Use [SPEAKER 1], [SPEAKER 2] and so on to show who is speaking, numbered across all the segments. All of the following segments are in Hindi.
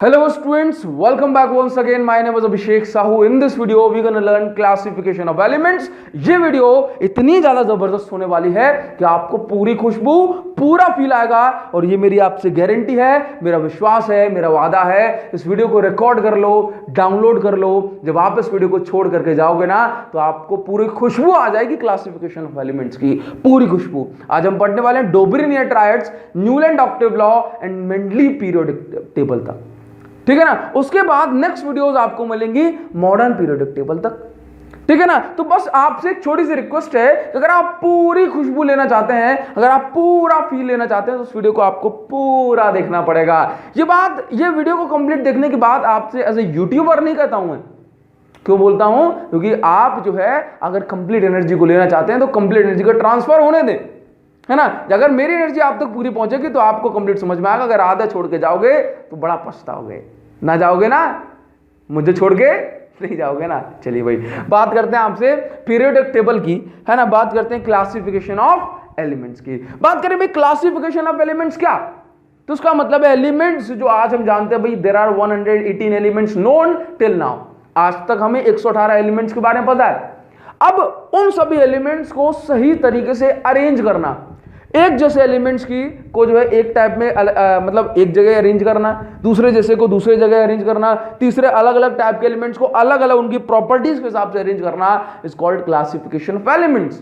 [SPEAKER 1] Hello students, welcome back once again. My name is Abhishek Sahu. In this video we gonna learn classification of elements. ये वीडियो इतनी ज्यादा जबरदस्त होने वाली है कि आपको पूरी खुशबू पूरा फील आएगा और ये मेरी आपसे गारंटी है, मेरा विश्वास है, मेरा वादा है। इस वीडियो को रिकॉर्ड कर लो, डाउनलोड कर लो। जब आप इस वीडियो को छोड़ करके जाओगे ना तो आपको पूरी खुशबू आ जाएगी क्लासिफिकेशन ऑफ एलिमेंट्स की, पूरी खुशबू। आज हम पढ़ने वाले हैं Dobereiner triads, Newland octave law and Mendeleev periodic table तक, ठीक है ना। उसके बाद नेक्स्ट वीडियोस आपको मिलेंगी मॉडर्न पीरियोडिक टेबल तक, ठीक है ना। तो बस आपसे एक छोटी सी रिक्वेस्ट है कि अगर आप पूरी खुशबू लेना चाहते हैं, अगर आप पूरा फील लेना चाहते हैं तो उस वीडियो को आपको पूरा देखना पड़ेगा। ये वीडियो को कंप्लीट देखने के बाद आपसे एज ए यूट्यूबर नहीं कहता हूं मैं। क्यों बोलता हूं? क्योंकि आप जो है अगर कंप्लीट एनर्जी को लेना चाहते हैं तो कंप्लीट एनर्जी का ट्रांसफर होने दें, है ना। अगर मेरी एनर्जी आप तक पूरी पहुंचेगी तो आपको कंप्लीट समझ में आएगा। अगर आधा छोड़ के जाओगे तो बड़ा पछताओगे। ना जाओगे ना, मुझे छोड़ के नहीं जाओगे ना। चलिए भाई, बात करते हैं आपसे पीरियोडिक टेबल की, है ना। बात करते हैं क्लासिफिकेशन ऑफ एलिमेंट्स की। बात करें भाई क्लासिफिकेशन ऑफ एलिमेंट्स क्या, तो उसका मतलब है एलिमेंट्स जो आज हम जानते हैं भाई, there are 118 elements known till now. आज तक हमें 118 एलिमेंट्स के बारे में पता है। अब उन सभी एलिमेंट्स को सही तरीके से अरेंज करना, एक जैसे एलिमेंट्स की को जो है एक टाइप में मतलब एक जगह अरेंज करना, दूसरे जैसे को दूसरे जगह अरेंज करना, तीसरे अलग अलग टाइप के एलिमेंट्स को अलग अलग उनकी प्रॉपर्टीज के हिसाब से अरेंज करना is called classification of elements,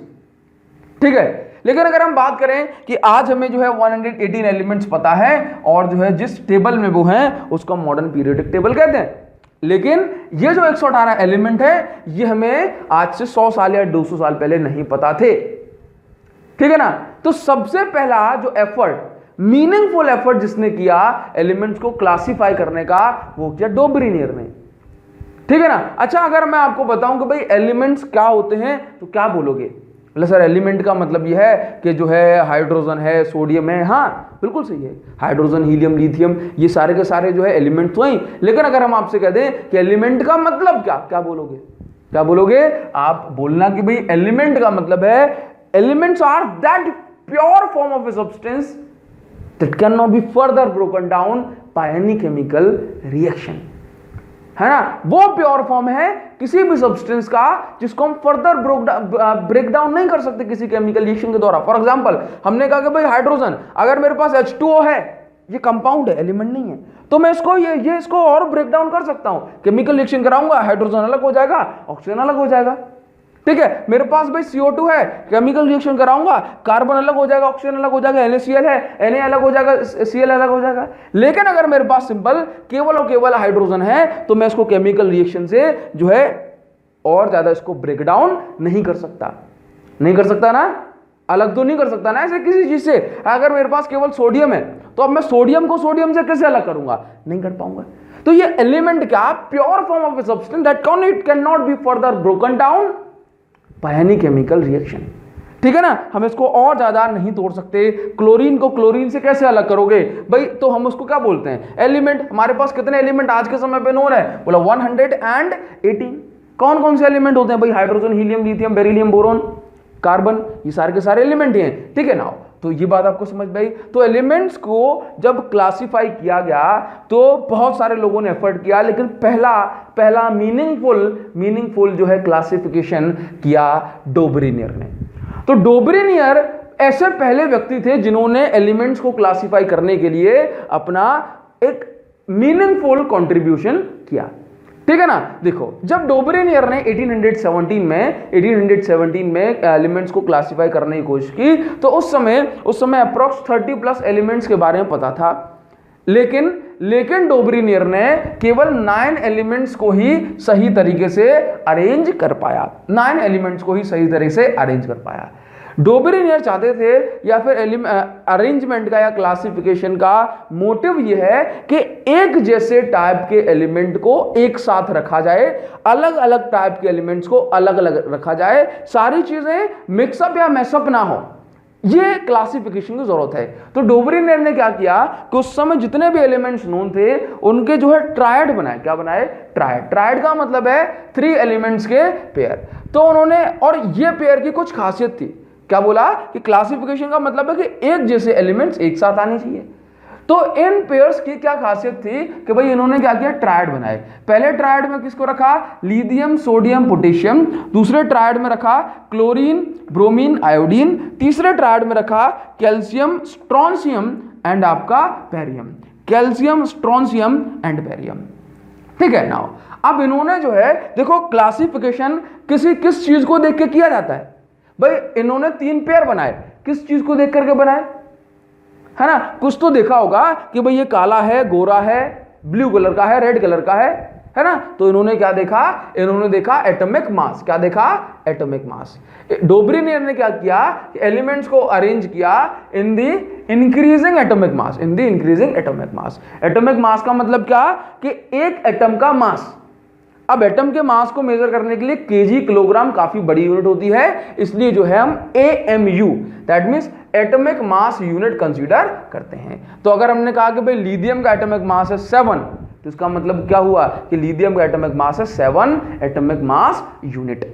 [SPEAKER 1] ठीक है। लेकिन अगर हम बात करें कि आज हमें जो है 118 एलिमेंट्स पता है और जो है जिस टेबल में वो हैं उसको मॉडर्न पीरियोडिक टेबल कहते हैं। लेकिन ये जो 118 एलिमेंट है ये हमें आज से 100 साल या 200 साल पहले नहीं पता थे, ठीक है ना। तो सबसे पहला जो एफर्ट, मीनिंगफुल एफर्ट जिसने किया एलिमेंट्स को क्लासिफाई करने का, वो किया डोबरिनियर ने, ठीक है ना। अच्छा, अगर मैं आपको बताऊं कि भाई एलिमेंट्स क्या होते हैं तो क्या बोलोगे? सर एलिमेंट का मतलब यह है कि जो है हाइड्रोजन है, सोडियम है। हाँ बिल्कुल सही है, हाइड्रोजन, हीलियम, लिथियम, ये सारे के सारे जो है एलिमेंट तो हैं। लेकिन अगर हम आपसे कह दें कि एलिमेंट का मतलब क्या, क्या बोलोगे? क्या बोलोगे आप? बोलना कि भाई एलिमेंट का मतलब है elements are that pure form of a substance that cannot be further broken down by any chemical reaction, है ना। वो प्योर फॉर्म है किसी भी सब्सटेंस का जिसको हम फर्दर ब्रेक डाउन नहीं कर सकते किसी केमिकल रिएक्शन के द्वारा। फॉर एग्जांपल हमने कहा कि भाई हाइड्रोजन, अगर मेरे पास H2O है, ये कंपाउंड है, एलिमेंट नहीं है, तो मैं इसको ये इसको और ब्रेक डाउन कर सकता हूं, केमिकल रिएक्शन कराऊंगा, हाइड्रोजन अलग हो जाएगा, ऑक्सीजन अलग हो जाएगा, ठीक है। मेरे पास भाई CO2 है, केमिकल रिएक्शन कराऊंगा, कार्बन अलग हो जाएगा, ऑक्सीजन अलग हो जाएगा, NaCl है, Na अलग हो जाएगा, Cl अलग हो जाएगा। लेकिन अगर मेरे पास सिंपल केवल और केवल हाइड्रोजन है तो मैं इसको केमिकल रिएक्शन से जो है और ज्यादा इसको ब्रेक डाउन नहीं कर सकता, नहीं कर सकता ना, अलग तो नहीं कर सकता ना ऐसे किसी चीज से। अगर मेरे पास केवल सोडियम है तो अब मैं सोडियम को सोडियम से कैसे अलग करूंगा? नहीं कर पाऊंगा। तो ये एलिमेंट क्या, pure form of a substance that can not be further broken down by any chemical reaction, ठीक है ना। हम इसको और ज्यादा नहीं तोड़ सकते। क्लोरीन को क्लोरीन से कैसे अलग करोगे भाई? तो हम उसको क्या बोलते हैं? एलिमेंट। हमारे पास कितने एलिमेंट आज के समय पे नोन है? बोला 118। कौन कौन से एलिमेंट होते हैं भाई? Hydrogen, helium, lithium, beryllium, boron, carbon, ये सारे के सारे एलिमेंट ही हैं, ठीक है ना। तो ये बात आपको समझ में आई। तो एलिमेंट्स को जब क्लासिफाई किया गया तो बहुत सारे लोगों ने एफर्ट किया, लेकिन पहला मीनिंगफुल जो है क्लासिफिकेशन किया डोबरिनियर ने। तो डोबरिनियर ऐसे पहले व्यक्ति थे जिन्होंने एलिमेंट्स को क्लासिफाई करने के लिए अपना एक मीनिंगफुल कंट्रीब्यूशन किया, ठीक है ना। देखो, जब डोबरिनियर ने 1817 में एलिमेंट्स को क्लासिफाई करने की कोशिश की तो उस समय अप्रॉक्स 30+ एलिमेंट्स के बारे में पता था। लेकिन डोबरिनियर ने केवल 9 एलिमेंट्स को ही सही तरीके से अरेंज कर पाया, 9 एलिमेंट्स को ही सही तरीके से अरेंज कर पाया। डोबरिनियर चाहते थे, या फिर अरेंजमेंट का या क्लासिफिकेशन का मोटिव यह है कि एक जैसे टाइप के एलिमेंट को एक साथ रखा जाए, अलग अलग टाइप के एलिमेंट्स को अलग अलग रखा जाए, सारी चीजें मिक्सअप या मैसअप ना हो, ये क्लासिफिकेशन की जरूरत है। तो डोबरिनियर ने क्या किया कि उस समय जितने भी एलिमेंट्स नोन थे उनके जो है ट्रायड बनाए। क्या बनाए? ट्रायड का मतलब है 3 एलिमेंट्स के पेयर। तो उन्होंने, और ये पेयर की कुछ खासियत थी, क्या बोला कि क्लासिफिकेशन का मतलब है कि एक जैसे एलिमेंट्स एक साथ आने चाहिए। तो इन पेयर्स की क्या खासियत थी कि भाई इन्होंने क्या किया, ट्रायड बनाए। पहले ट्रायड में किसको रखा, लिथियम सोडियम पोटेशियम, दूसरे ट्रायड में रखा क्लोरीन ब्रोमीन आयोडीन, तीसरे ट्रायड में रखा कैल्शियम स्ट्रोंशियम एंड आपका barium, calcium strontium and barium. ठीक है। नाउ अब इन्होंने जो है देखो क्लासिफिकेशन किस चीज को देख के किया जाता है भाई, इन्होंने 3 पेयर बनाए, किस चीज को देख करके बनाए, है ना, कुछ तो देखा होगा कि भाई ये काला है, गोरा है, ब्लू कलर का है, रेड कलर का है ना। तो इन्होंने क्या देखा, इन्होंने देखा एटॉमिक मास। क्या देखा, एटॉमिक मास। डोब्रिनियर ने क्या किया, एलिमेंट्स को अरेंज किया in the increasing atomic mass, in the increasing atomic mass. Atomic mass का मतलब क्या कि एक एटम का मास। अब एटम के मास को मेजर करने के लिए केजी किलोग्राम काफी बड़ी यूनिट होती है, इसलिए जो है हम AMU that means atomic mass unit consider करते हैं। तो अगर हमने कहा कि भाई लिथियम का एटॉमिक मास है 7, तो इसका मतलब क्या हुआ कि लिथियम का एटॉमिक मास है 7 एटॉमिक मास यूनिट।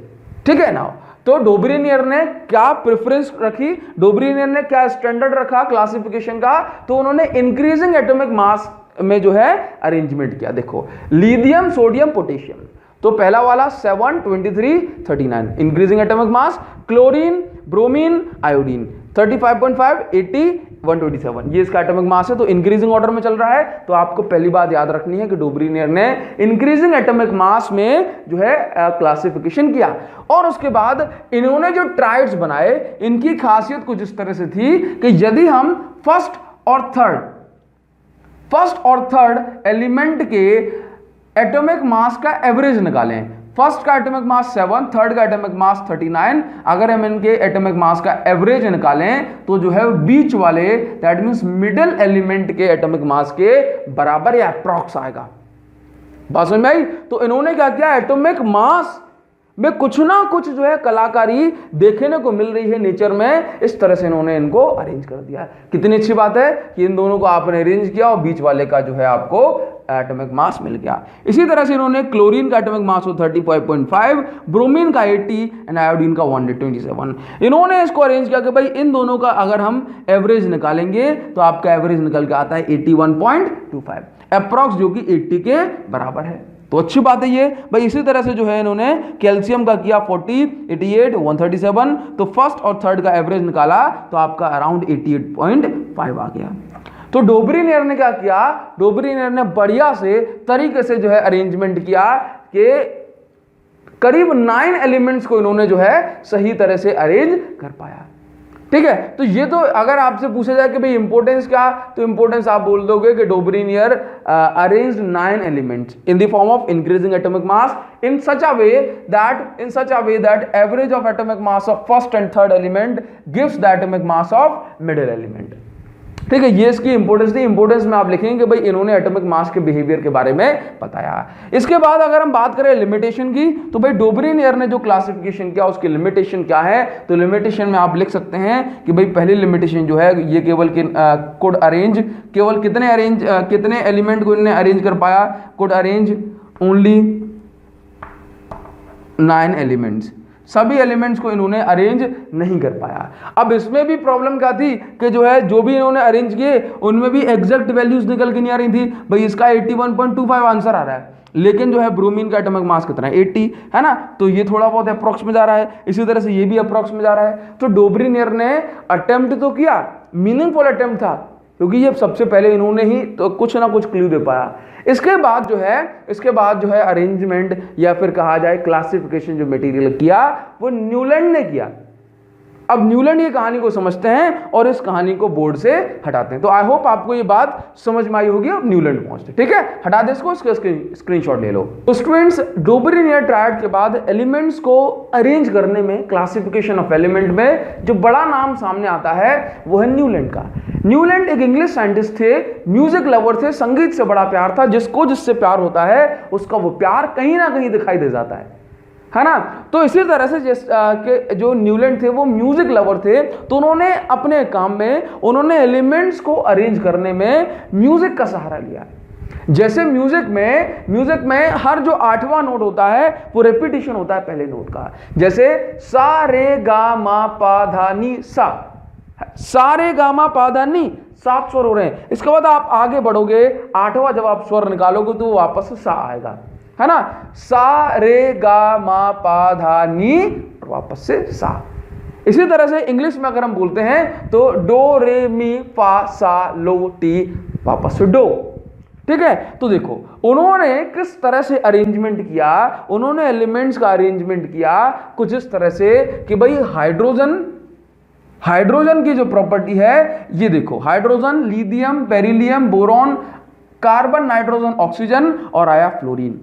[SPEAKER 1] ठीक है ना। तो डोब्रिनियर ने क्या प्रेफरेंस रखी, डोब्रिनियर ने क्या स्टैंडर्ड रखा क्लासिफिकेशन का, तो उन्होंने इंक्रीजिंग एटॉमिक मास में जो है अरेंजमेंट किया। देखो लिथियम सोडियम पोटेशियम, तो पहला वाला 7 23 39 इंक्रीजिंग एटॉमिक मास, क्लोरीन ब्रोमीन आयोडीन 35.5 80 127 ये इसका एटॉमिक मास है, तो इंक्रीजिंग ऑर्डर में चल रहा है। तो आपको पहली बात याद रखनी है कि डोब्रिनियर ने इंक्रीजिंग एटॉमिक मास में जो है क्लासिफिकेशन किया। और उसके बाद इन्होंने जो ट्राइड्स बनाए, इनकी खासियत कुछ इस तरह से थी कि यदि हम फर्स्ट और थर्ड एलिमेंट के एटॉमिक मास का एवरेज निकालें, फर्स्ट का एटॉमिक मास 7, थर्ड का एटॉमिक मास 39, अगर हम इनके एटॉमिक मास का एवरेज निकालें तो जो है बीच वाले दैट मींस मिडिल एलिमेंट के एटॉमिक मास के बराबर या अप्रॉक्स आएगा। बात समझ में आई। तो इन्होंने क्या किया, एटॉमिक मास में कुछ ना कुछ जो है कलाकारी देखने को मिल रही है नेचर में, इस तरह से इन्होंने इनको अरेंज कर दिया। कितनी अच्छी बात है कि इन दोनों को आपने अरेंज किया और बीच वाले का जो है आपको एटॉमिक मास मिल गया। इसी तरह से इन्होंने क्लोरीन का एटॉमिक मास हो 35.5, ब्रोमीन का 80 एंड आयोडीन का 127। इन्होंने इसको अरेंज किया कि भाई इन दोनों का अगर हम एवरेज निकालेंगे तो आपका एवरेज निकल के आता है 81.25 अप्रॉक्स, जो कि 80 के बराबर है। तो अच्छी बात है ये भाई। इसी तरह से जो है इन्होंने कैल्शियम का किया 40 88 137, तो फर्स्ट और थर्ड का एवरेज निकाला तो आपका अराउंड 88.5 आ गया। तो डोब्रिनियर ने क्या किया, डोब्रिनियर ने बढ़िया से तरीके से जो है अरेंजमेंट किया कि करीब 9 एलिमेंट्स को इन्होंने जो है सही तरह से अरेंज कर पाया। ठीक है। तो ये तो अगर आपसे पूछा जाए कि भाई इंपॉर्टेंस क्या, तो इंपॉर्टेंस आप बोल दोगे कि Dobereiner arranged 9 elements in the form of increasing atomic mass in such a way that average of atomic mass of first and third element gives the atomic mass of middle element। ठीक है, ये इसकी इंपॉर्टेंस थी। इंपॉर्टेंस में आप लिखेंगे कि भाई इन्होंने एटॉमिक मास के बिहेवियर के बारे में बताया। इसके बाद अगर हम बात करें लिमिटेशन की, तो भाई डोब्रिनियर ने जो क्लासिफिकेशन किया उसकी लिमिटेशन क्या है, तो लिमिटेशन में आप लिख सकते हैं कि भाई पहली लिमिटेशन जो है ये केवल कुड अरेंज, केवल कितने एलिमेंट को इन्होंने अरेंज कर पाया, कुड अरेंज ओनली 9 एलिमेंट्स, सभी एलिमेंट्स को इन्होंने अरेंज नहीं कर पाया। अब इसमें भी प्रॉब्लम क्या थी कि जो है जो भी इन्होंने अरेंज किए उनमें भी एग्जैक्ट वैल्यूज निकल के नहीं आ रही थी। भाई इसका 81.25 आंसर आ रहा है, लेकिन जो है ब्रोमीन का एटॉमिक मास कितना है 80, है ना, तो ये थोड़ा बहुत अप्रॉक्स में जा रहा है। इसी तरह से ये भी अप्रॉक्स में जा रहा है। तो डोब्रिनियर ने अटेम्प्ट तो किया, मीनिंगफुल अटेम्प्ट था, क्योंकि ये सबसे पहले इन्होंने ही तो कुछ ना कुछ क्लू दे पाया। इसके बाद जो है अरेंजमेंट या फिर कहा जाए क्लासिफिकेशन जो मटेरियल किया वो न्यूलैंड ने किया। अब न्यूलैंड ये कहानी को समझते हैं और इस कहानी को बोर्ड से हटाते हैं। तो आई होप आपको ये बात समझ में आई होगी। अब न्यूलैंड पहुंचते, ठीक है, हटा दे इसको, स्क्रीनशॉट ले लो। तो स्टूडेंट्स, डोब्रिनियर ट्रायड के बाद एलिमेंट्स को अरेंज करने में, क्लासिफिकेशन ऑफ एलिमेंट में जो बड़ा नाम सामने आता है वो है न्यूलैंड का। न्यूलैंड एक इंग्लिश साइंटिस्ट थे, म्यूजिक लवर थे, संगीत से बड़ा प्यार था। जिससे प्यार होता है उसका वो प्यार कहीं ना कहीं दिखाई दे जाता है ना। तो इसी तरह से जो न्यूलैंड थे वो म्यूजिक लवर थे, तो उन्होंने अपने काम में उन्होंने एलिमेंट्स को अरेंज करने में म्यूजिक का सहारा लिया। जैसे म्यूजिक में हर जो 8वां नोट होता है वो रेपिटेशन होता है पहले नोट का। जैसे सा रे गा मा पा धा नी सा, सा रे गा मा पा धा नी, 7 स्वर हो रहे हैं। इसके बाद आप आगे बढ़ोगे, 8वां जब आप स्वर निकालोगे तो वापस से सा आएगा, है ना। सा रे गा मा पा धा नी और वापस से सा। इसी तरह से इंग्लिश में अगर हम बोलते हैं तो डो रे मी फा सा लो टी, वापस से डो। ठीक है, तो देखो उन्होंने किस तरह से अरेंजमेंट किया, उन्होंने एलिमेंट्स का अरेंजमेंट किया कुछ इस तरह से कि भाई हाइड्रोजन की जो प्रॉपर्टी है ये देखो, hydrogen, lithium, beryllium, boron, carbon, nitrogen, oxygen और आया फ्लोरीन,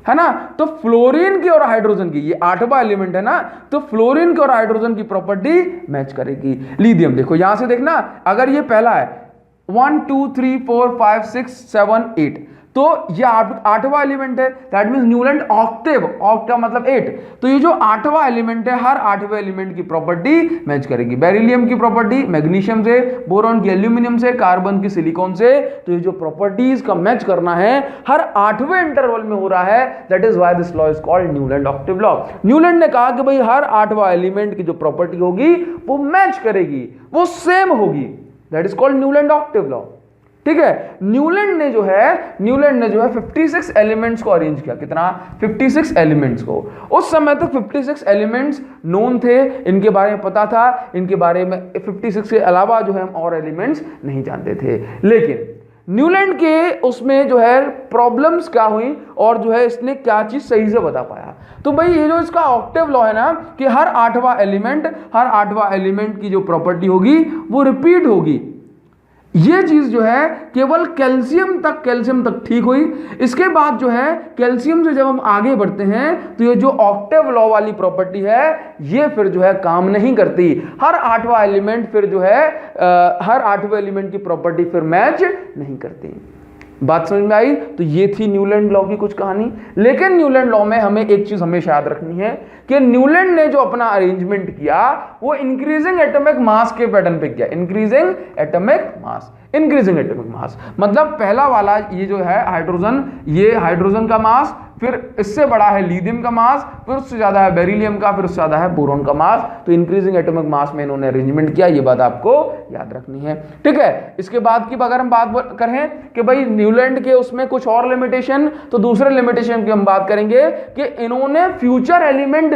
[SPEAKER 1] है ना। तो फ्लोरीन की और हाइड्रोजन की, ये 8वां एलिमेंट है ना, तो फ्लोरीन की और हाइड्रोजन की प्रॉपर्टी मैच करेगी। लिथियम देखो यहां से देखना, अगर ये पहला है 1 2 3 4 5 6 7 8, तो ये 8वां एलिमेंट है, that means Newland octave, oct का मतलब 8, तो ये जो 8वां एलिमेंट है, हर 8वें एलिमेंट की प्रॉपर्टी मैच करेगी। बेरिलियम की प्रॉपर्टी मैग्नीशियम से, बोरॉन की एल्यूमिनियम से, कार्बन की सिलिकॉन से, तो ये जो प्रॉपर्टीज का मैच करना है हर 8वें इंटरवल में हो रहा है, that is why this law is called Newland octave law. Newland ने कहा कि भाई हर 8वां एलिमेंट की जो प्रॉपर्टी होगी वो मैच करेगी, वो सेम होगी, that is called Newland octave law. ठीक है, न्यूलैंड ने जो है 56 एलिमेंट्स को अरेंज किया। कितना? 56 एलिमेंट्स को। उस समय तक 56 एलिमेंट्स नोन थे, इनके बारे में पता था, इनके बारे में 56 के अलावा जो है हम और एलिमेंट्स नहीं जानते थे। लेकिन न्यूलैंड के उसमें जो है प्रॉब्लम्स क्या हुई और जो है इसने क्या चीज सही से बता पाया। तो भाई ये जो इसका ऑक्टेव लॉ है ना कि हर 8वां एलिमेंट की जो प्रॉपर्टी होगी वो रिपीट होगी, ये चीज जो है केवल कैल्शियम तक ठीक हुई। इसके बाद जो है कैल्शियम से जब हम आगे बढ़ते हैं तो ये जो ऑक्टेव लॉ वाली प्रॉपर्टी है ये फिर जो है काम नहीं करती। हर 8वां एलिमेंट फिर जो है हर 8वें एलिमेंट की प्रॉपर्टी फिर मैच नहीं करती। बात समझ में आई? तो ये थी न्यूलैंड लॉ की कुछ कहानी। लेकिन न्यूलैंड लॉ में हमें एक चीज हमेशा याद रखनी है कि न्यूलैंड ने जो अपना अरेंजमेंट किया वो इंक्रीजिंग एटॉमिक मास के पैटर्न पे किया। इंक्रीजिंग एटॉमिक मास मतलब पहला वाला ये जो है हाइड्रोजन, ये हाइड्रोजन का मास, फिर इससे बड़ा है लिथियम का मास, फिर उससे ज्यादा है बेरिलियम का, फिर उससे ज्यादा है बोरॉन का मास। तो इंक्रीजिंग एटॉमिक मास में इन्होंने अरेंजमेंट किया, ये बात आपको याद रखनी है। ठीक है, इसके बाद की अगर हम बात करें कि भाई न्यूलैंड के उसमें कुछ और लिमिटेशन, तो दूसरे लिमिटेशन की हम बात करेंगे कि इन्होंने फ्यूचर एलिमेंट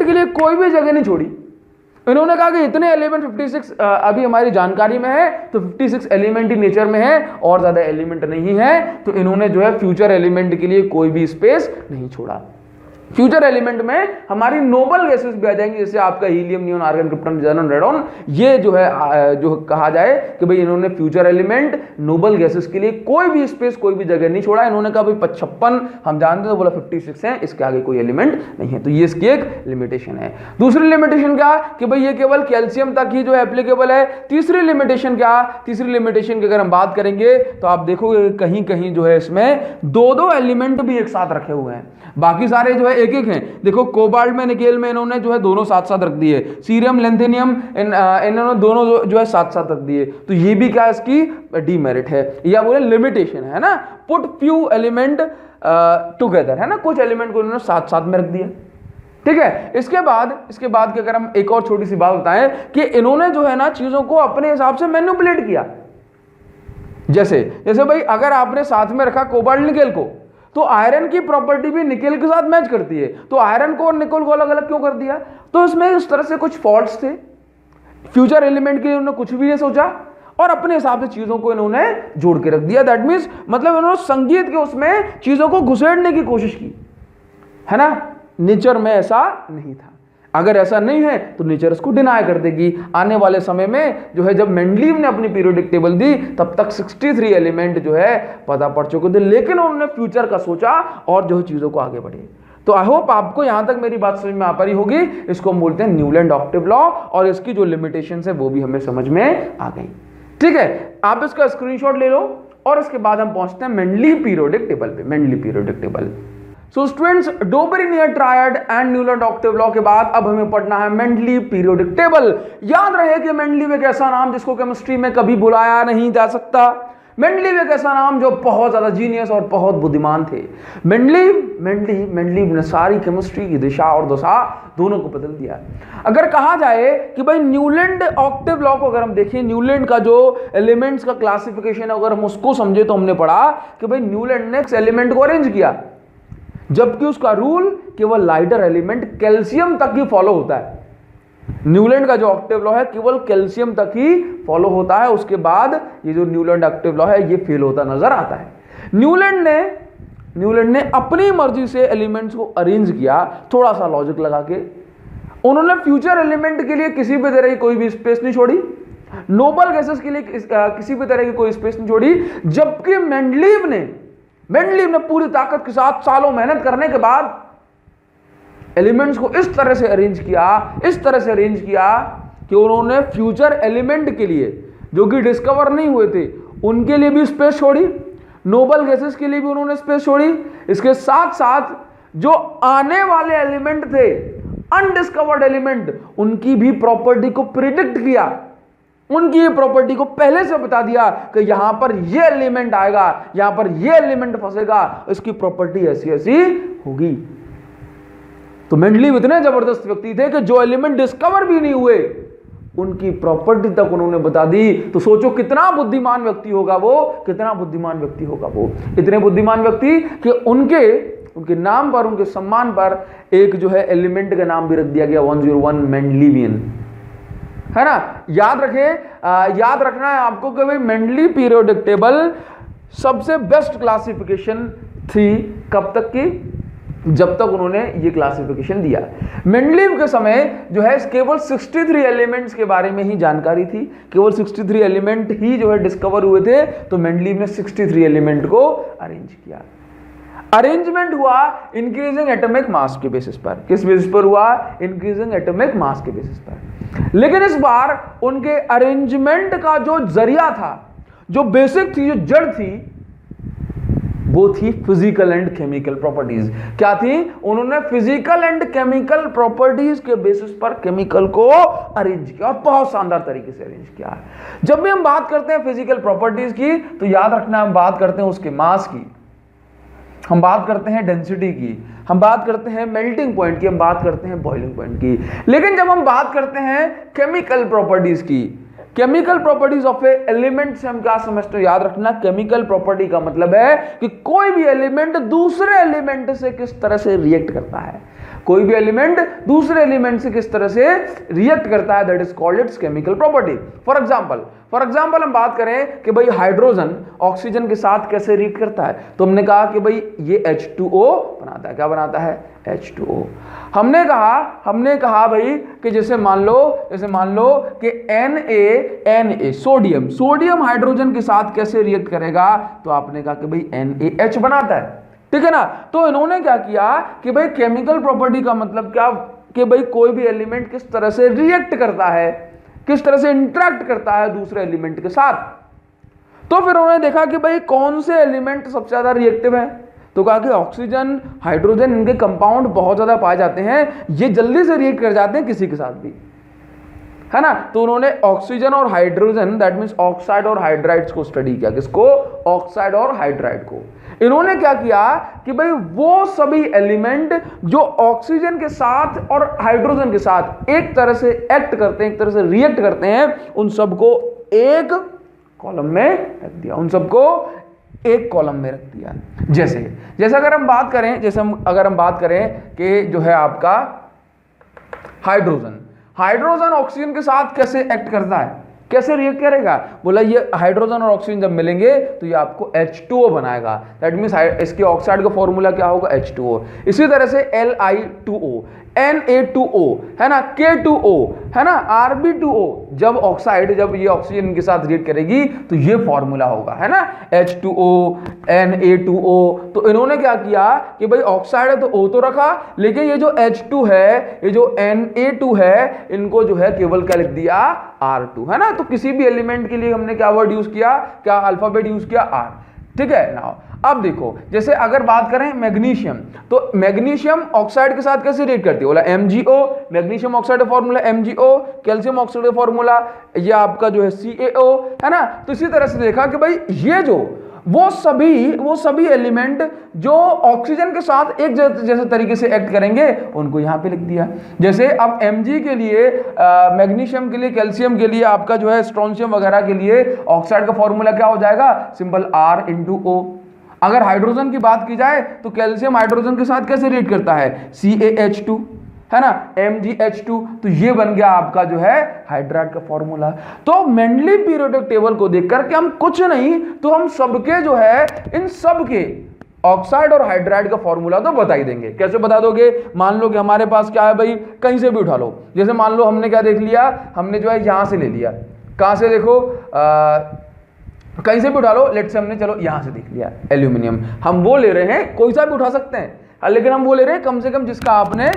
[SPEAKER 1] के लिए कोई भी जगह नहीं छोड़ी। इन्होंने कहा कि इतने एलिमेंट 56 अभी हमारी जानकारी में है, तो 56 एलिमेंट ही नेचर में है और ज्यादा एलिमेंट नहीं है, तो इन्होंने जो है फ्यूचर एलिमेंट के लिए कोई भी स्पेस नहीं छोड़ा। फ्यूचर एलिमेंट में हमारी नोबल गैसेस भी आ जाएंगी, जैसे आपका helium, neon, argon, krypton, xenon, radon. ये जो है जो कहा जाए कि भाई इन्होंने फ्यूचर एलिमेंट नोबल गैसेस के लिए कोई भी स्पेस, कोई भी जगह नहीं छोड़ा। इन्होंने कहा भाई 56 हम जानते हैं, तो बोला 56 है, इसके आगे कोई एलिमेंट नहीं है। तो ये इसकी एक लिमिटेशन है। दूसरी लिमिटेशन क्या कि भाई ये केवल कैल्शियम तक ही जो है एप्लीकेबल है। तीसरी लिमिटेशन क्या? तीसरी लिमिटेशन की अगर हम बात करेंगे तो आप देखोगे कहीं कहीं जो है इसमें 2-2 एलिमेंट भी एक साथ रखे हुए हैं, बाकी सारे जो है एक हैं। देखो कोबाल्ट में, निकेल में इन्होंने जो है दोनों साथ साथ रख दिए, सीरियम, लेंथेनियम इन्होंने दोनों जो है साथ साथ रख दिए। तो ये भी क्या इसकी डीमेरिट है या बोले लिमिटेशन है ना। पुट फ्यू एलिमेंट टुगेदर, है ना, कुछ एलिमेंट को इन्होंने साथ साथ में रख दिया। ठीक है, इसके बाद की अगर हम एक और छोटी सी बात बताएं कि इन्होंने जो है ना चीजों को अपने हिसाब से मैनिपुलेट किया। जैसे भाई अगर आपने साथ में रखा कोबाल्ट निकेल को, तो आयरन की प्रॉपर्टी भी निकेल के साथ मैच करती है, तो आयरन को और निकेल को अलग अलग क्यों कर दिया? तो इसमें इस तरह से कुछ फॉल्ट्स थे। फ्यूचर एलिमेंट के लिए उन्होंने कुछ भी नहीं सोचा और अपने हिसाब से चीजों को इन्होंने जोड़ के रख दिया। दैट मीन्स मतलब इन्होंने संगीत के उसमें चीजों को घुसेड़ने की कोशिश की, है ना। नेचर में ऐसा नहीं था। अगर ऐसा नहीं है तो नेचर इसको डिनाई कर देगी। आने वाले समय में जो है जब मेंडलीव ने अपनी पीरियोडिक टेबल दी तब तक 63 एलिमेंट जो है पता पड़ चुके थे, लेकिन उन्होंने फ्यूचर का सोचा और जो है चीजों को आगे बढ़े। तो आई होप आपको यहां तक मेरी बात समझ में आ पाई होगी। इसको हम बोलते हैं न्यूलैंड ऑक्टेव लॉ और इसकी जो लिमिटेशंस है वो भी हमें समझ में आ गई। ठीक है, आप इसका स्क्रीनशॉट ले लो और इसके बाद हम पहुंचते हैं मेंडलीव पीरियोडिक टेबल पे। Mendeleev periodic table. So students, Dobereiner triad and Newland octave law के बाद अब हमें पढ़ना है मेंडलीव पीरियोडिक टेबल। याद रहे कि मेंडलीव एक ऐसा नाम जिसको केमिस्ट्री में कभी बुलाया नहीं जा सकता। मेंडलीव एक ऐसा नाम जो बहुत ज्यादा जीनियस और बहुत बुद्धिमान थे। मेंडलीव ने सारी केमिस्ट्री की दिशा और दशा दोनों को बदल दिया। अगर कहा जाए कि भाई न्यूलैंड ऑक्टेव लॉ को अगर हम देखें, न्यूलैंड का जो एलिमेंट्स का क्लासिफिकेशन है अगर हम उसको समझे तो हमने पढ़ा कि भाई न्यूलैंड ने एलिमेंट को अरेंज किया, जबकि उसका रूल केवल लाइटर एलिमेंट कैल्शियम तक ही फॉलो होता है। न्यूलैंड का जो ऑक्टेव लॉ है केवल कैल्शियम तक ही फॉलो होता है, उसके बाद ये जो न्यूलैंड ऑक्टेव लॉ है ये फेल होता नजर आता है। न्यूलैंड ने अपनी मर्जी से एलिमेंट्स को अरेंज किया, थोड़ा सा लॉजिक लगा के। उन्होंने फ्यूचर एलिमेंट के लिए किसी भी तरह की कोई भी स्पेस नहीं छोड़ी, नोबल गैसेस के लिए किसी भी तरह की कोई स्पेस नहीं छोड़ी, जबकि मेंडलीव ने पूरी ताकत के साथ सालों मेहनत करने के बाद एलिमेंट्स को इस तरह से अरेंज किया कि उन्होंने फ्यूचर एलिमेंट के लिए जो कि डिस्कवर नहीं हुए थे उनके लिए भी स्पेस छोड़ी, नोबल गैसेस के लिए भी उन्होंने स्पेस छोड़ी। इसके साथ साथ जो आने वाले एलिमेंट थे, अनडिस्कवर्ड एलिमेंट, उनकी भी प्रॉपर्टी को प्रिडिक्ट किया, उनकी प्रॉपर्टी को पहले से बता दिया कि यहां पर ये एलिमेंट आएगा, यहां पर ये एलिमेंट फंसेगा, इसकी प्रॉपर्टी ऐसी ऐसी होगी। तो मेंडलीव इतने जबरदस्त व्यक्ति थे कि जो एलिमेंट डिस्कवर भी नहीं हुए उनकी प्रॉपर्टी तक उन्होंने बता दी। तो सोचो कितना बुद्धिमान व्यक्ति होगा वो, इतने बुद्धिमान व्यक्ति कि उनके नाम पर, उनके सम्मान पर एक जो है एलिमेंट का नाम भी रख दिया गया 101 मेंडलीवियन, है ना। याद रखना है आपको कि भाई मेंडली पीरियोडिक टेबल सबसे बेस्ट क्लासिफिकेशन थी कब तक की, जब तक उन्होंने ये क्लासिफिकेशन दिया। मेंडलीव के समय जो है केवल 63 एलिमेंट्स के बारे में ही जानकारी थी, केवल 63 एलिमेंट ही जो है डिस्कवर हुए थे। तो मेंडलीव ने 63 एलिमेंट को अरेंज किया। अरेंजमेंट हुआ इंक्रीजिंग एटॉमिक मास के बेसिस पर। किस बेसिस पर हुआ? इंक्रीजिंग एटॉमिक मास के बेसिस पर। लेकिन इस बार उनके अरेंजमेंट का जो जरिया था, जो बेसिक थी, जो जड़ थी, वो थी फिजिकल एंड केमिकल प्रॉपर्टीज। क्या थी? उन्होंने फिजिकल एंड केमिकल प्रॉपर्टीज के बेसिस पर केमिकल को अरेंज किया और बहुत शानदार तरीके से अरेंज किया। जब भी हम बात करते हैं फिजिकल प्रॉपर्टीज की तो याद रखना हम बात करते हैं उसके मास की, हम बात करते हैं डेंसिटी की, हम बात करते हैं मेल्टिंग पॉइंट की, हम बात करते हैं बॉइलिंग पॉइंट की। लेकिन जब हम बात करते हैं केमिकल प्रॉपर्टीज की, chemical properties of A element से हम क्या समझते हैं? याद रखना, केमिकल प्रॉपर्टी का मतलब है कि कोई भी एलिमेंट दूसरे एलिमेंट से किस तरह से रिएक्ट करता है, कोई भी एलिमेंट दूसरे एलिमेंट से किस तरह से रिएक्ट करता है, that is called its chemical property. For example हम बात करें कि भाई हाइड्रोजन ऑक्सीजन के साथ कैसे रिएक्ट करता है, तो हमने कहा कि भाई ये H2O बनाता है। क्या बनाता है? H2O। हमने कहा भाई कि जैसे मान लो कि Na सोडियम हाइड्रोजन के साथ कैसे रिएक्ट करेगा, तो आपने कहा कि भाई NaH बनाता है, ठीक है ना। तो इन्होंने क्या किया कि भाई केमिकल प्रॉपर्टी का मतलब क्या कि भाई कोई भी एलिमेंट किस तरह से रिएक्ट करता है, किस तरह से इंटरेक्ट करता है दूसरे एलिमेंट के साथ। तो फिर उन्होंने देखा कि भाई कौन से एलिमेंट सबसे ज्यादा रिएक्टिव है, तो कहा कि ऑक्सीजन, हाइड्रोजन, इनके कंपाउंड बहुत ज्यादा पाए जाते हैं, ये जल्दी से रिएक्ट कर जाते हैं किसी के साथ भी, है ना। तो उन्होंने ऑक्सीजन और हाइड्रोजन, दैट मींस ऑक्साइड और हाइड्राइड्स को स्टडी किया। किसको? ऑक्साइड और हाइड्राइड को। इन्होंने क्या किया कि भाई वो सभी एलिमेंट जो ऑक्सीजन के साथ और हाइड्रोजन के साथ एक तरह से एक्ट करते हैं, एक तरह से रिएक्ट करते हैं, उन सबको एक कॉलम में रख दिया, जैसे अगर हम बात करें कि जो है आपका हाइड्रोजन ऑक्सीजन के साथ कैसे एक्ट करता है, कैसे रिएक्ट करेगा? बोला ये हाइड्रोजन और ऑक्सीजन जब मिलेंगे तो ये आपको H2O बनाएगा। दैट मींस इसके ऑक्साइड का फॉर्मूला क्या होगा? H2O। इसी तरह से Li2O, Na2O, है ना, K2O, है ना, Rb2O। जब ये ऑक्सीजन के साथ रिएक्ट करेगी तो ये फॉर्मूला होगा, है ना, H2O, Na2O। तो इन्होंने क्या किया कि भाई ऑक्साइड है तो O तो रखा, लेकिन ये जो H2 है, ये जो Na2 है, इनको जो है केवल क्या लिख दिया? R2, है ना। तो किसी भी एलिमेंट के लिए हमने क्या वर्ड यूज किया, क्या अल्फाबेट यूज किया? R, ठीक है। नाउ अब देखो जैसे अगर बात करें मैग्नीशियम, तो मैग्नीशियम ऑक्साइड के साथ कैसे रिएक्ट करती है, बोला MgO, मैग्नीशियम ऑक्साइड का फॉर्मूला MgO, कैल्शियम ऑक्साइड का फॉर्मूला ये आपका जो है CaO है ना। तो इसी तरह से देखा कि भाई ये जो वो सभी एलिमेंट जो ऑक्सीजन के साथ एक जैसे तरीके से एक्ट करेंगे उनको यहां पे लिख दिया। जैसे अब Mg के लिए, मैग्नीशियम के लिए, कैल्शियम के लिए, आपका जो है स्ट्रोंशियम वगैरह के लिए ऑक्साइड का फॉर्मूला क्या हो जाएगा, सिंपल R/O। अगर हाइड्रोजन की बात की जाए तो कैल्शियम हाइड्रोजन के साथ कैसे रिएक्ट करता है, CaH2 है ना, MgH2। तो ये बन गया आपका जो है हाइड्राइड का फॉर्मूला। तो मेंडली पीरियोडिक टेबल को देख करके हम कुछ नहीं तो हम सबके जो है इन सब के ऑक्साइड और हाइड्राइड का फॉर्मूला तो बता ही देंगे। कैसे बता दोगे, मान लो कि हमारे पास क्या है भाई, कहीं से भी उठा लो। जैसे मान लो हमने क्या देख लिया, हमने जो है यहां से ले लिया, कहां से देखो, कहीं से भी उठा लो, लेट से हमने चलो यहां से देख लिया एल्यूमिनियम, हम वो ले रहे हैं, कोई सा भी उठा सकते हैं, लेकिन हम वो ले रहे हैं कम से कम जिसका आपने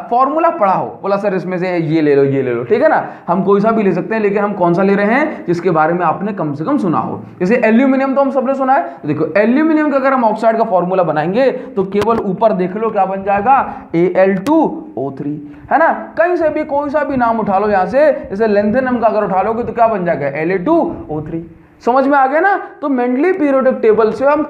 [SPEAKER 1] फॉर्मूला पढ़ा हो। बोला सर इसमें से ये ले लो, ये ले लो, ठीक है ना, हम कोई सा भी ले सकते हैं, लेकिन हम कौन सा ले रहे हैं जिसके बारे में आपने कम से कम सुना हो। जैसे एल्यूमिनियम तो हम सबने सुना है, तो देखो एल्यूमिनियम का अगर हम ऑक्साइड का फॉर्मूला बनाएंगे तो केवल ऊपर देख लो क्या बन जाएगा, Al2O3 है ना। कहीं से भी कोई सा भी नाम उठा लो यहां से, जैसे लेंथेनम का अगर उठा लोगे तो क्या बन जाएगा, La2O3। समझ में आ गया ना। तो मेंडली पीरियोडिक टेबल से हम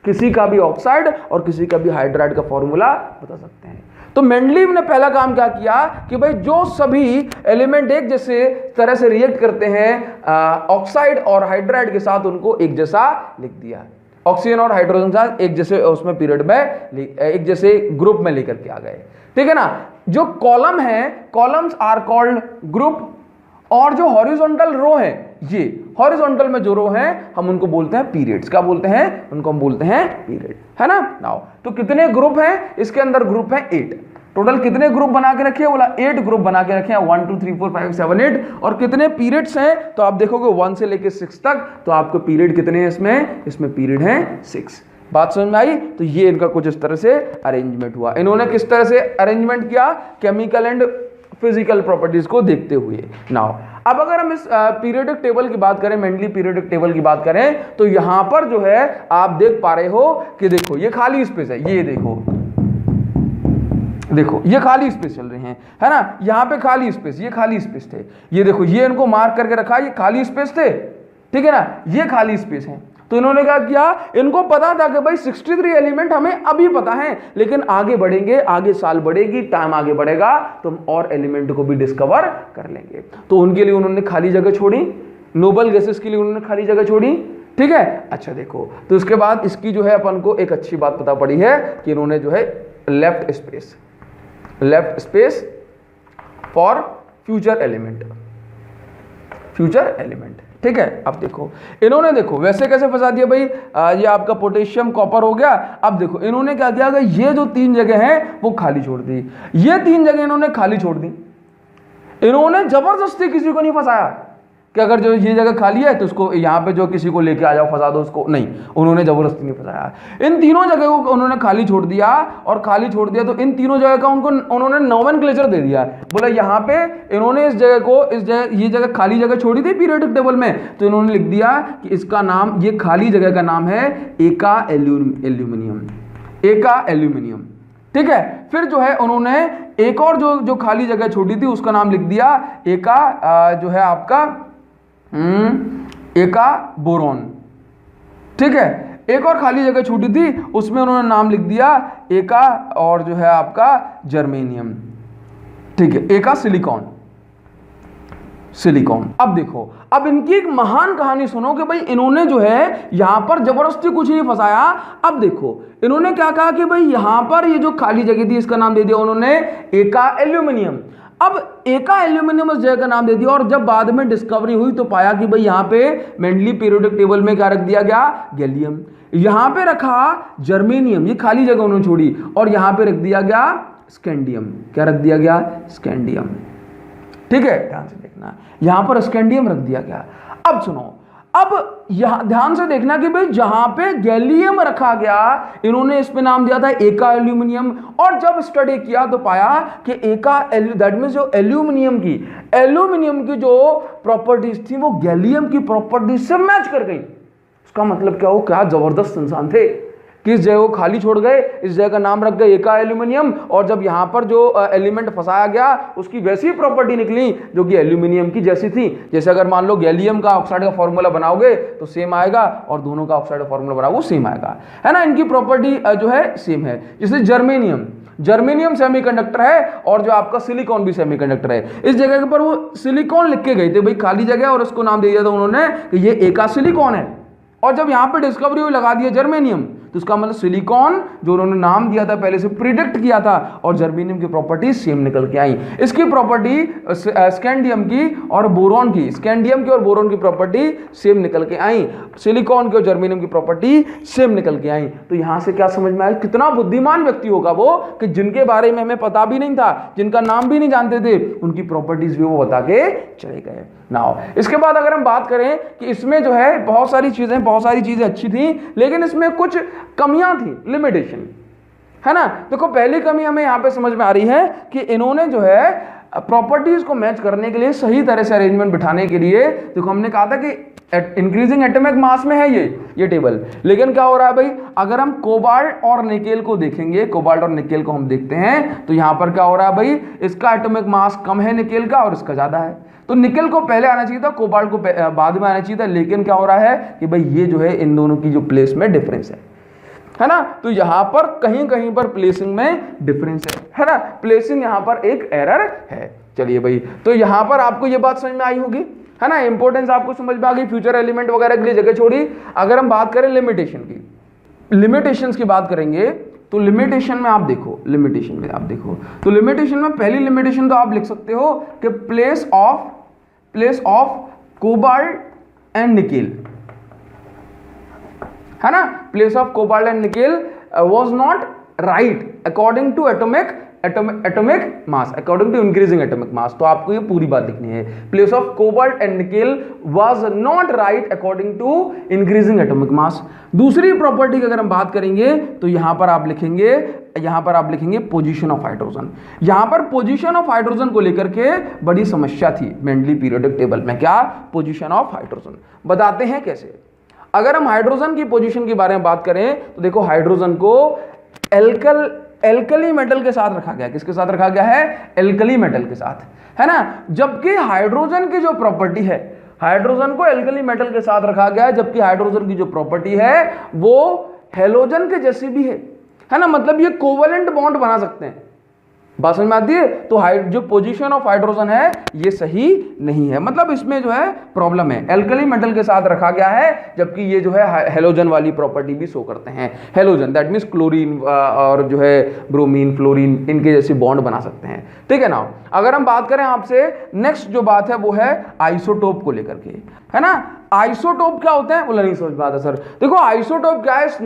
[SPEAKER 1] किसी का भी ऑक्साइड और किसी का भी हाइड्राइड का फॉर्मूला बता सकते हैं। तो मेंडलीव ने पहला काम क्या किया कि भाई जो सभी एलिमेंट एक जैसे तरह से रिएक्ट करते हैं ऑक्साइड और हाइड्राइड के साथ, उनको एक जैसा लिख दिया। ऑक्सीजन और हाइड्रोजन के साथ एक जैसे उसमें पीरियड में एक जैसे ग्रुप में लेकर के आ गए, ठीक है ना। जो कॉलम है, कॉलम्स आर कॉल्ड ग्रुप, और जो हॉरिजॉन्टल रो है, ये हॉरिजॉन्टल में जो रो हैं हम उनको बोलते हैं पीरियड्स। क्या बोलते हैं, उनको हम बोलते हैं पीरियड, है ना। नाउ तो कितने ग्रुप हैं, इसके अंदर ग्रुप है 8। टोटल कितने ग्रुप बना के रखे हैं, बोला 8 ग्रुप बना के रखे हैं, 1 2 3 4 5 7 8। और कितने पीरियड्स हैं, तो आप देखोगे 1 से लेके 6 तक, तो आपको पीरियड कितने हैं इसमें पीरियड है 6। बात समझ में आई। तो ये इनका कुछ इस तरह से अरेंजमेंट हुआ। इन्होंने किस तरह से अरेंजमेंट किया, केमिकल एंड फिजिकल प्रॉपर्टीज को देखते हुए। नाउ अब अगर हम इस पीरियोडिक टेबल की बात करें, मेंडली पीरियोडिक टेबल की बात करें, तो यहां पर जो है आप देख पा रहे हो कि देखो ये खाली स्पेस है, ये देखो ये खाली स्पेस चल रहे हैं, है ना। यहां पे खाली स्पेस, ये खाली स्पेस थे, ये देखो ये इनको मार्क करके रखा, ये खाली स्पेस थे, ठीक है ना, ये खाली स्पेस है। तो इन्होंने क्या किया, इनको पता था कि भाई 63 एलिमेंट हमें अभी पता है, लेकिन आगे बढ़ेंगे, आगे साल बढ़ेगी, टाइम आगे बढ़ेगा तो हम और एलिमेंट को भी डिस्कवर कर लेंगे। तो उनके लिए उन्होंने खाली जगह छोड़ी, नोबल गैसेस के लिए उन्होंने खाली जगह छोड़ी, ठीक है। अच्छा देखो, तो उसके बाद इसकी जो है अपन को एक अच्छी बात पता पड़ी है कि इन्होंने जो है left space for future element, ठीक है। अब देखो इन्होंने, देखो वैसे कैसे फंसा दिया भाई, ये आपका पोटेशियम कॉपर हो गया। अब देखो इन्होंने क्या किया, ये जो 3 जगह हैं वो खाली छोड़ दी, ये 3 जगह इन्होंने खाली छोड़ दी। इन्होंने जबरदस्ती किसी को नहीं फंसाया कि अगर जो ये जगह खाली है तो उसको यहाँ पे जो किसी को लेके आ जाओ फंसा दो उसको, नहीं, उन्होंने जबरदस्ती नहीं फंसाया। इन तीनों जगह को उन्होंने खाली छोड़ दिया, और खाली छोड़ दिया तो इन तीनों जगह का उन्होंने नोमेनक्लेचर दे दिया। बोला यहाँ पे इन्होंने इस जगह को, ये जगह खाली जगह छोड़ी थी पीरियोडिक टेबल में, तो इन्होंने लिख दिया कि इसका नाम, ये खाली जगह का नाम है एका एल्यूमिनियम, ठीक है। फिर जो है उन्होंने एक और जो खाली जगह छोड़ी थी उसका नाम लिख दिया एका, जो है आपका एका बोरॉन, ठीक है। एक और खाली जगह छूटी थी उसमें उन्होंने नाम लिख दिया एका, और जो है आपका जर्मेनियम, ठीक है, एका सिलिकॉन। अब देखो, अब इनकी एक महान कहानी सुनो कि भाई इन्होंने जो है यहां पर जबरदस्ती कुछ नहीं फंसाया। अब देखो इन्होंने क्या कहा कि भाई यहां पर ये जो खाली जगह थी इसका नाम दे दिया उन्होंने एका एल्यूमिनियम। अब एका एल्यूमिनियम उस जगह का नाम दे दिया, और जब बाद में डिस्कवरी हुई तो पाया कि भाई यहाँ पे मेंडली पीरियोडिक टेबल में क्या रख दिया गया, गैलियम। यहाँ पे रखा जर्मेनियम, ये खाली जगह उन्होंने छोड़ी, और यहाँ पे रख दिया गया स्कैंडियम। क्या रख दिया गया, स्कैंडियम, ठीक है, ध्यान से देखना, यहां पर स्कैंडियम रख दिया गया। अब सुनो, अब यहां ध्यान से देखना कि भाई जहां पे गैलियम रखा गया इन्होंने इस पे नाम दिया था एका एल्यूमिनियम, और जब स्टडी किया तो पाया कि एका दैट मींस जो एल्यूमिनियम की जो प्रॉपर्टीज थी वो गैलियम की प्रॉपर्टीज से मैच कर गई। उसका मतलब क्या हो, क्या जबरदस्त इंसान थे। किस जगह को खाली छोड़ गए, इस जगह का नाम रख गए एका एल्यूमिनियम, और जब यहाँ पर जो एलिमेंट फंसाया गया उसकी वैसी प्रॉपर्टी निकली जो कि एल्यूमिनियम की जैसी थी। जैसे अगर मान लो गैलियम का ऑक्साइड का फॉर्मूला बनाओगे तो सेम आएगा, और दोनों का ऑक्साइड का फॉर्मूला बनाओगे सेम आएगा, है ना। इनकी प्रॉपर्टी जो है सेम है। जैसे जर्मेनियम सेमीकंडक्टर है, और जो आपका सिलिकॉन भी सेमीकंडक्टर है। इस जगह पर वो सिलिकॉन लिख के गए थे भाई, खाली जगह, और उसको नाम दे दिया था उन्होंने कि ये एका सिलिकॉन है। और जब यहाँ पे डिस्कवरी हुई लगा दिया जर्मेनियम, तो उसका मतलब सिलिकॉन जो उन्होंने नाम दिया था पहले से प्रिडिक्ट किया था, और जर्मेनियम की प्रॉपर्टी सेम निकल के आई। इसकी प्रॉपर्टी स्कैंडियम की और बोरॉन की, स्कैंडियम की और बोरॉन की प्रॉपर्टी सेम निकल के आई, सिलिकॉन की और जर्मेनियम की प्रॉपर्टी सेम निकल के आई। तो यहां से क्या समझ में आया, कितना बुद्धिमान व्यक्ति होगा वो कि जिनके बारे में हमें पता भी नहीं था, जिनका नाम भी नहीं जानते थे, उनकी प्रॉपर्टीज भी वो बता के चले गए। नाउ इसके बाद अगर हम बात करें कि इसमें जो है बहुत सारी चीजें अच्छी थी, लेकिन इसमें कुछ कमियां थी, लिमिटेशन, है ना। देखो पहली कमी हमें यहां पे समझ में आ रही है कि इन्होंने जो है प्रॉपर्टीज को मैच करने के लिए, सही तरह से अरेंजमेंट बिठाने के लिए, देखो हमने कहा था कि इंक्रीजिंग एटॉमिक मास में है ये टेबल, लेकिन क्या हो रहा है भाई, अगर हम कोबाल्ट और निकेल को देखेंगे, कोबाल्ट और निकेल को हम देखते हैं, तो यहां पर क्या हो रहा है भाई, इसका एटॉमिक मास कम है निकेल का, और इसका ज्यादा है। तो निकेल को पहले आना चाहिए था, कोबाल्ट को बाद में आना चाहिए था, लेकिन क्या हो रहा है कि भाई ये जो है इन दोनों की जो प्लेस में डिफरेंस है ना। तो यहां पर कहीं कहीं पर प्लेसिंग में डिफरेंस है ना, प्लेसिंग यहां पर एक एरर है। चलिए भाई, तो यहां पर आपको ये बात समझ में आई होगी, है ना, इंपॉर्टेंस आपको समझ में आ गई, फ्यूचर एलिमेंट वगैरह के लिए जगह छोड़ी। अगर हम बात करें लिमिटेशंस की बात करेंगे, तो लिमिटेशन में आप देखो, तो लिमिटेशन में पहली लिमिटेशन तो आप लिख सकते हो कि place of cobalt and nickel, है ना, place of cobalt and nickel was not right according to atomic mass, according to increasing atomic mass. तो आपको ये पूरी बात लिखनी है, place of cobalt and nickel was not right according to increasing atomic mass. दूसरी प्रॉपर्टी की अगर हम बात करेंगे तो यहां पर आप लिखेंगे पोजीशन ऑफ हाइड्रोजन। यहां पर पोजीशन ऑफ हाइड्रोजन को लेकर के बड़ी समस्या थी मेंडली पीरियोडिक टेबल में। क्या पोजीशन ऑफ हाइड्रोजन, बताते हैं कैसे। अगर हम हाइड्रोजन की पोजीशन के बारे में बात करें तो देखो, हाइड्रोजन को एल्कली मेटल के साथ रखा गया। किसके साथ रखा गया है, एल्कली मेटल के साथ, है ना। जबकि हाइड्रोजन की जो प्रॉपर्टी है, हाइड्रोजन को एल्कली मेटल के साथ रखा गया है, जबकि हाइड्रोजन की जो प्रॉपर्टी है वो हेलोजन के जैसी भी है ना, मतलब ये कोवेलेंट बॉन्ड बना सकते हैं। बात समझ में आती है। तो जो पोजीशन ऑफ हाइड्रोजन है ये सही नहीं है, मतलब इसमें जो है प्रॉब्लम है, एल्कली मेटल के साथ रखा गया है, जबकि ये जो है हेलोजन वाली प्रॉपर्टी भी शो करते हैं। हेलोजन दैट मींस क्लोरीन और जो है ब्रोमीन, फ्लोरीन, इनके जैसे बॉन्ड बना सकते हैं, ठीक है ना। अगर हम बात करें आपसे, नेक्स्ट जो बात है वो है आइसोटोप को लेकर के, है ना। आइसोटोप क्या होता है, बोला नहीं समझ पाता सर। देखो आइसोटोप क्या है, इस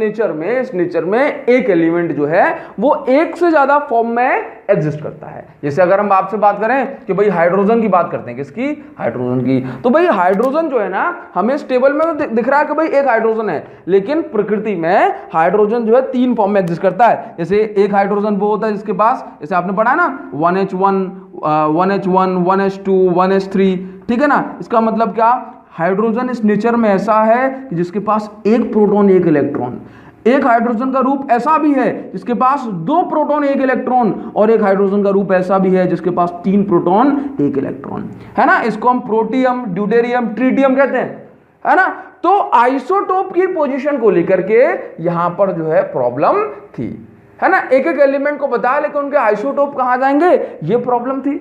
[SPEAKER 1] नेचर में एक एलिमेंट जो है वो एक से ज्यादा फॉर्म में एग्जिस्ट करता है। जैसे अगर हम आपसे बात करें कि भाई हाइड्रोजन की बात करते हैं, किसकी, हाइड्रोजन की, तो भाई हाइड्रोजन जो है ना, हमें इस टेबल में तो दिख रहा है कि भाई एक हाइड्रोजन है, लेकिन प्रकृति में हाइड्रोजन जो है 3 फॉर्म में एग्जिस्ट करता है। जैसे एक हाइड्रोजन वो होता है जिसके पास, जैसे आपने पढ़ा ना 1H1, 1H2, 1H3, ठीक है ना। इसका मतलब क्या, हाइड्रोजन इस नेचर में ऐसा है कि जिसके पास एक प्रोटॉन एक इलेक्ट्रॉन। एक हाइड्रोजन का रूप ऐसा भी है जिसके पास 2 प्रोटॉन 1 इलेक्ट्रॉन, और एक हाइड्रोजन का रूप ऐसा भी है जिसके पास 3 प्रोटॉन 1 इलेक्ट्रॉन, है ना। इसको हम प्रोटियम, ड्यूटेरियम, ट्रिटियम कहते हैं, है ना। तो आइसोटोप की पोजीशन को लेकर के यहां पर जो है प्रॉब्लम थी, है ना। एक एक एलिमेंट को बताया, लेकिन उनके आइसोटोप कहां जाएंगे, ये प्रॉब्लम थी,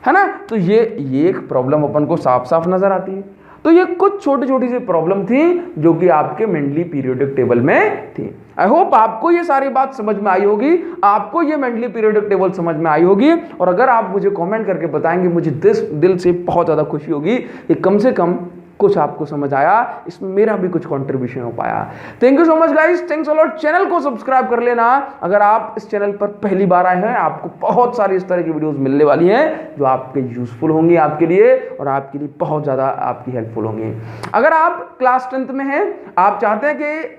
[SPEAKER 1] है ना। तो ये एक प्रॉब्लम अपन को साफ साफ नजर आती है। तो ये कुछ छोटी छोटी सी प्रॉब्लम थी जो कि आपके मेंडली पीरियोडिक टेबल में थी। आई होप आपको ये सारी बात समझ में आई होगी, आपको ये मेंडली पीरियोडिक टेबल समझ में आई होगी। और अगर आप मुझे कमेंट करके बताएंगे, मुझे दिल से बहुत ज़्यादा खुशी होगी कि कम से कम कुछ आपको समझ आया, इसमें मेरा भी कुछ कंट्रीब्यूशन हो पाया। Thank you so much guys, thanks a lot. Channel को सब्सक्राइब कर लेना अगर आप इस चैनल पर पहली बार आए हैं। आपको बहुत सारी इस तरह की वीडियोस मिलने वाली हैं जो आपके यूजफुल होंगी आपके लिए, और आपके लिए बहुत ज़्यादा आपकी हेल्पफुल होंगी। अगर आप क्लास 10th में हैं, आप चाहते हैं कि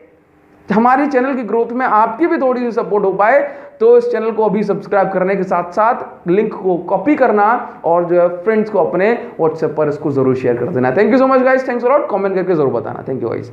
[SPEAKER 1] हमारी चैनल की ग्रोथ में आपकी भी थोड़ी सी सपोर्ट हो पाए, तो इस चैनल को अभी सब्सक्राइब करने के साथ साथ लिंक को कॉपी करना और जो है फ्रेंड्स को अपने व्हाट्सएप पर इसको जरूर शेयर कर देना। Thank you so much guys, thanks a lot, comment करके जरूर बताना। Thank you guys.